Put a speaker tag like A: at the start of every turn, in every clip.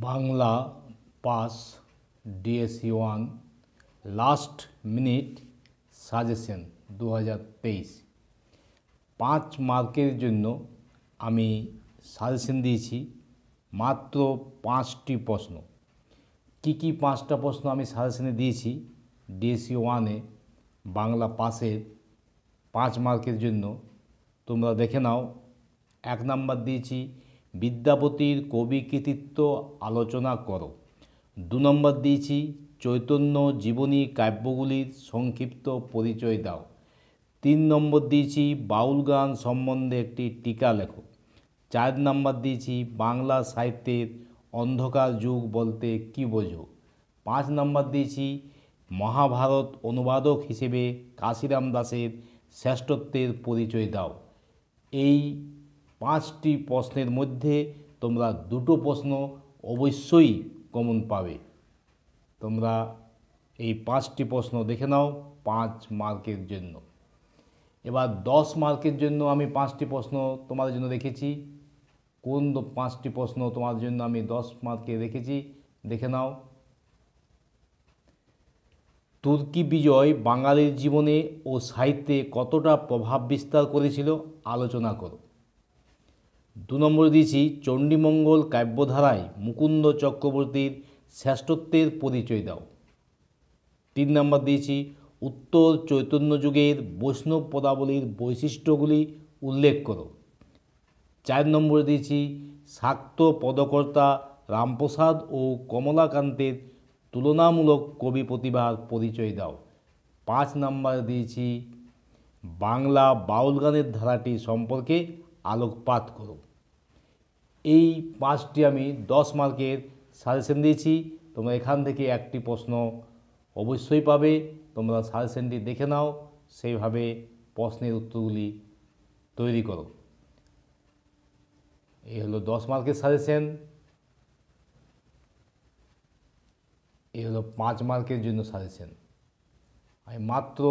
A: Bangla pass DSC one last minute suggestion 2023 5 মার্কের জন্য আমি সাজেশন দিয়েছি মাত্র 5টি প্রশ্ন। কি 5টা প্রশ্ন আমি সাজেশনে দিয়েছি ডিএসসি ওয়ানে বাংলা পাসের 5 মার্কের জন্য তোমরা দেখে নাও। 1 নাম্বার দিয়েছি বিদ্যাপতির কবি কৃতিত্ব আলোচনা করো। 2 নম্বর দিয়েছি চৈতন্য জীবনী কাব্যগুলির সংক্ষিপ্ত পরিচয় দাও। 3 নম্বর দিয়েছি বাউল গান সম্বন্ধে একটি টীকা লেখো। 4 নম্বর দিয়েছি বাংলা সাহিত্যের অন্ধকার যুগ বলতে কী বোঝো। 5 নম্বর দিয়েছি মহাভারত অনুবাদক হিসেবে কাশিরাম দাসের শ্রেষ্ঠত্বের পরিচয় দাও। এই 5টি প্রশ্নের মধ্যে তোমরা 2টো প্রশ্ন অবশ্যই কমন পাবে। তোমরা এই 5টি প্রশ্ন দেখে নাও 5 মার্কের জন্য। এবার 10 মার্কের জন্য আমি 5টি প্রশ্ন তোমাদের জন্য রেখেছি। কোন 5টি প্রশ্ন তোমাদের জন্য আমি 10 মার্কে রেখেছি দেখে নাও। তুর্কি বিজয় বাঙালির জীবনে ও সাহিত্যে কতটা প্রভাব বিস্তার করেছিল আলোচনা করো। 2 নম্বর দিয়েছি চণ্ডীমঙ্গল কাব্যধারায় মুকুন্দ চক্রবর্তীর শ্রেষ্ঠত্বের পরিচয় দাও। 3 নম্বর দিয়েছি উত্তর চৈতন্য যুগের বৈষ্ণব পদাবলীর বৈশিষ্ট্যগুলি উল্লেখ করো। 4 নম্বর দিয়েছি শাক্ত পদকর্তা রামপ্রসাদ ও কমলাকান্তের তুলনামূলক কবি প্রতিভার পরিচয় দাও। 5 নম্বর দিয়েছি বাংলা বাউল গানের ধারাটি সম্পর্কে আলোকপাত করো। এই 5টি আমি 10 মার্কের সাজেশন দিয়েছি। তোমরা এখান থেকে একটি প্রশ্ন অবশ্যই পাবে। তোমরা সাজেশনটি দেখে নাও, সেইভাবে প্রশ্নের উত্তরগুলি তৈরি করো। এই হলো 10 মার্কের সাজেশন। এই হলো 5 মার্কের জন্য সাজেশন। আমি মাত্র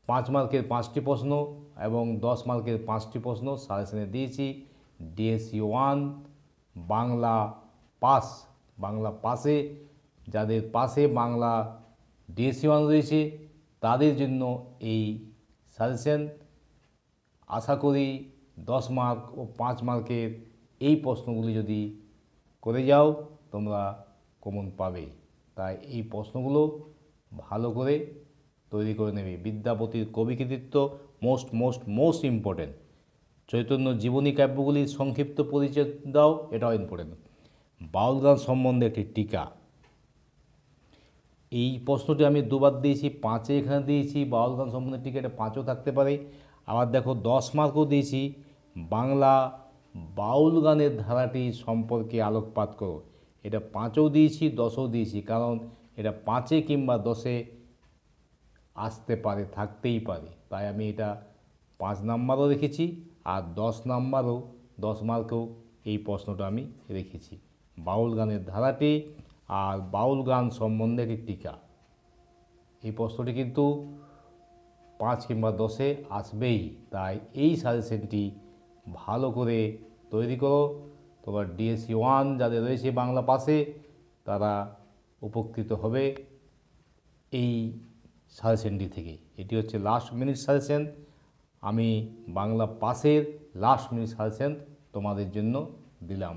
A: 5 মার্কের 5টি প্রশ্ন এবং 10 মার্কের 5টি প্রশ্ন সাজেশনে দিয়েছি। DSC one Bangla pass, Bangla পাসে যাদের পাশে বাংলা ডিএসসি ওয়ান রয়েছে তাদের জন্য এই সাজেশন। আশা করি 10 মার্ক ও 5 মার্কের এই প্রশ্নগুলি যদি করে যাও তোমরা কমন পাবে। তাই এই প্রশ্নগুলো ভালো করে তৈরি করে নেবে। বিদ্যাপতির কবি কৃতিত্ব মোস্ট ইম্পর্টেন্ট। চৈতন্য জীবনী কাব্যগুলির সংক্ষিপ্ত পরিচয় দাও, এটাও ইম্পর্টেন্ট। বাউল গান সম্বন্ধে একটি টীকা, এই প্রশ্নটি আমি 2বার দিয়েছি। 5-এ এখানে দিয়েছি বাউল গান সম্বন্ধে টীকা, এটা 5ও থাকতে পারে। আবার দেখো 10 মার্কও দিয়েছি বাংলা বাউল গানের ধারাটি সম্পর্কে আলোকপাত করো, এটা 5ও দিয়েছি 10ও দিয়েছি, কারণ এটা 5-এ কিংবা 10-এ আসতে পারে, থাকতেই পারে। তাই আমি এটা 5 নাম্বারও রেখেছি আর 10 নাম্বারও 10 মার্কেও এই প্রশ্নটা আমি রেখেছি। বাউল গানের ধারাটি আর বাউল গান সম্বন্ধে একটি টীকা, এই প্রশ্নটি কিন্তু 5 কিংবা 10-এ আসবেই। তাই এই সাজেশনটি ভালো করে তৈরি করো। তোমার ডিএসসি ওয়ান যাদের রয়েছে বাংলা পাশে তারা উপকৃত হবে এই সাজেশনটি থেকে। এটি হচ্ছে লাস্ট মিনিট সাজেশন। আমি বাংলা পাসের লাস্ট মিনিট সাজেশন তোমাদের জন্য দিলাম।